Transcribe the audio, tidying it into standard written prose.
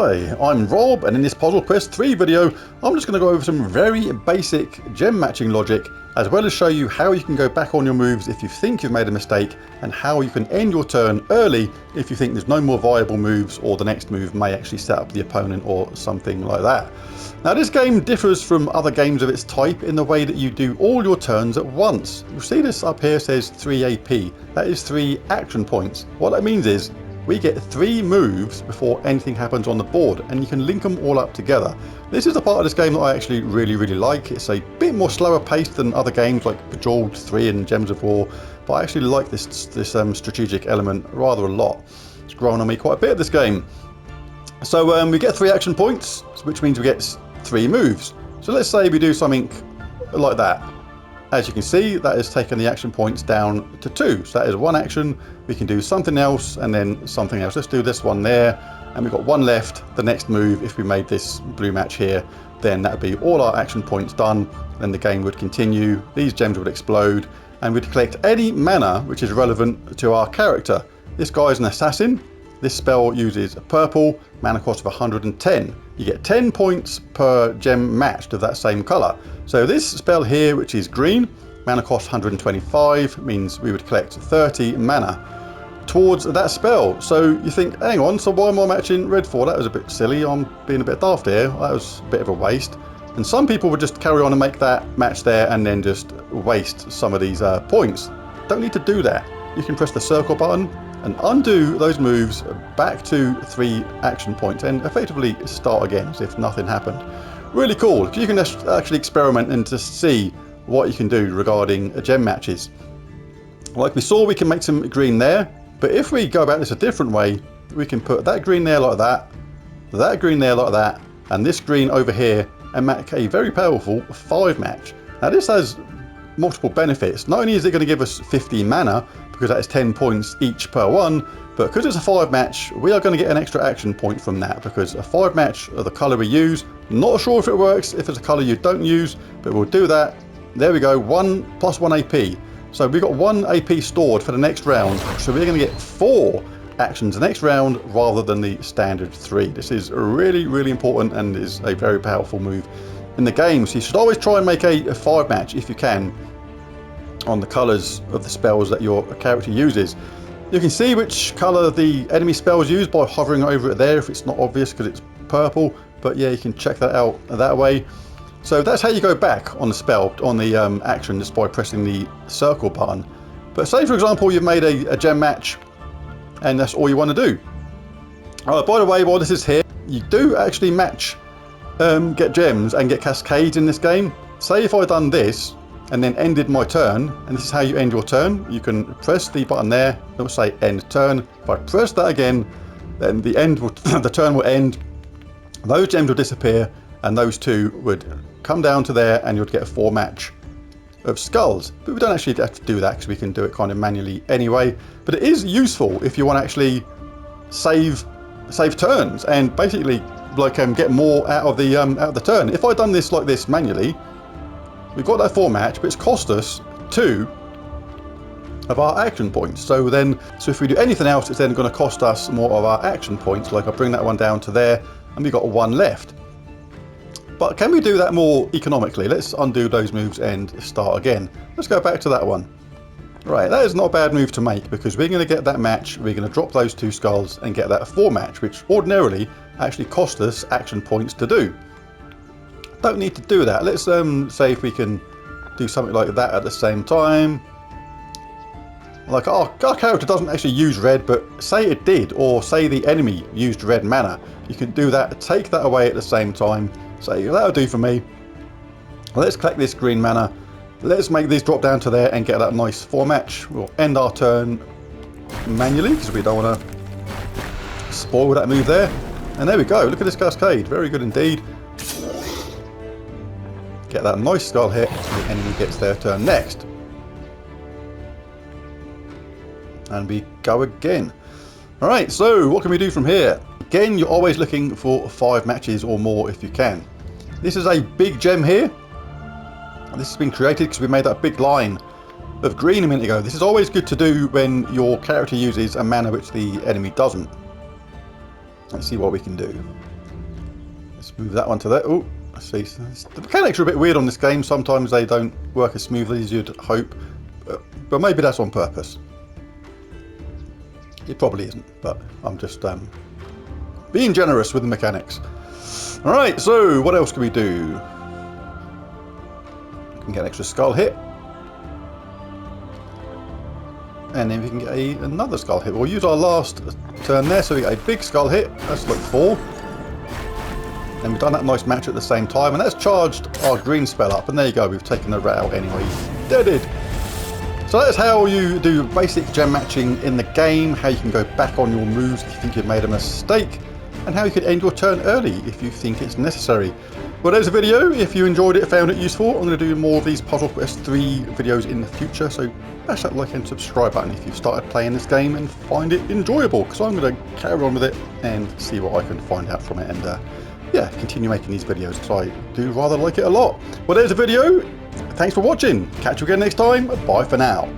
Hi, I'm Rob, and in this Puzzle Quest 3 video, I'm just going to go over some very basic gem matching logic, as well as show you how you can go back on your moves if you think you've made a mistake, and how you can end your turn early if you think there's no more viable moves, or the next move may actually set up the opponent or something like that. Now this game differs from other games of its type in the way that you do all your turns at once. You'll see this up here says 3 AP, that is 3 action points. What that means is, we get 3 moves before anything happens on the board, and you can link them all up together. This is the part of this game that I actually really like. It's a bit more slower paced than other games like Bejeweled 3 and Gems of War, but I actually like this strategic element rather a lot. It's grown on me quite a bit, this game. So we get 3 action points, which means we get 3 moves. So let's say we do something like that. As you can see, that has taken the action points down to 2. So that is 1 action. We can do something else and then something else. Let's do this one there. And we've got 1 left. The next move, if we made this blue match here, then that would be all our action points done. Then the game would continue. These gems would explode. And we'd collect any mana which is relevant to our character. This guy is an assassin. This spell uses a purple, mana cost of 110. You get 10 points per gem matched of that same colour. So this spell here, which is green, mana cost 125, means we would collect 30 mana towards that spell. So you think, hang on, so why am I matching red for? That was a bit silly, I'm being a bit daft here, that was a bit of a waste. And some people would just carry on and make that match there and then just waste some of these points. Don't need to do that. You can press the circle button and undo those moves back to 3 action points and effectively start again as if nothing happened. Really cool. You can actually experiment and just see what you can do regarding gem matches. Like we saw, we can make some green there, but if we go about this a different way, we can put that green there like that green there like that, and this green over here, and make a very powerful 5 match. Now this has multiple benefits. Not only is it going to give us 50 mana, because that is 10 points each per one, but because it's a 5 match, we are going to get an extra action point from that, because a 5 match of the colour we use, not sure if it works if it's a colour you don't use, but we'll do that. There we go, 1 plus 1 AP. So we've got 1 AP stored for the next round, so we're going to get 4 actions the next round rather than the standard 3. This is really important and is a very powerful move in the game, so you should always try and make a 5 match if you can on the colours of the spells that your character uses. You can see which colour the enemy spells use by hovering over it there if it's not obvious because it's purple, but yeah, you can check that out that way. So that's how you go back on the spell, on the action, just by pressing the circle button. But say for example you've made a gem match and that's all you want to do. By the way, while this is here, you do actually match get gems and get cascades in this game. Say if I done this and then ended my turn, and this is how you end your turn. You can press the button there, it'll say end turn. If I press that again, then the turn will end, those gems will disappear, and those 2 would come down to there, and you'd get a 4 match of skulls. But we don't actually have to do that because we can do it kind of manually anyway. But it is useful if you want to actually save turns and basically like get more out of the turn. If I'd done this like this manually, we've got that 4 match, but it's cost us 2 of our action points. So if we do anything else, it's then going to cost us more of our action points. Like I'll bring that one down to there, and we've got 1 left. But can we do that more economically? Let's undo those moves and start again. Let's go back to that one. Right, that is not a bad move to make, because we're going to get that match, we're going to drop those 2 skulls and get that 4 match, which ordinarily actually cost us action points to do. Don't need to do that. Let's say if we can do something like that at the same time. Like our character doesn't actually use red, but say it did, or say the enemy used red mana, you can do that, take that away at the same time. So that'll do for me. Let's collect this green mana. Let's make these drop down to there and get that nice 4 match. We'll end our turn manually because we don't want to spoil that move there. And there we go. Look at this cascade. Very good indeed. Get that nice skull hit, and the enemy gets their turn next. And we go again. Alright, so what can we do from here? Again, you're always looking for 5 matches or more if you can. This is a big gem here. This has been created because we made that big line of green a minute ago. This is always good to do when your character uses a mana which the enemy doesn't. Let's see what we can do. Let's move that one to there. Oh, let's see. The mechanics are a bit weird on this game. Sometimes they don't work as smoothly as you'd hope, but maybe that's on purpose. It probably isn't, but I'm just being generous with the mechanics. Alright, so what else can we do? We can get an extra skull hit. And then we can get another skull hit. We'll use our last turn there, so we get a big skull hit. That's like 4. And we've done that nice match at the same time, and that's charged our green spell up. And there you go, we've taken the rat out anyway. Deaded! So that's how you do basic gem matching in the game, how you can go back on your moves if you think you've made a mistake, and how you can end your turn early if you think it's necessary. Well, there's a video. If you enjoyed it, found it useful, I'm going to do more of these Puzzle Quest 3 videos in the future, so bash that like and subscribe button if you've started playing this game and find it enjoyable, because I'm going to carry on with it and see what I can find out from it, and yeah, continue making these videos, because I do rather like it a lot. Well, there's a video. Thanks for watching. Catch you again next time. Bye for now.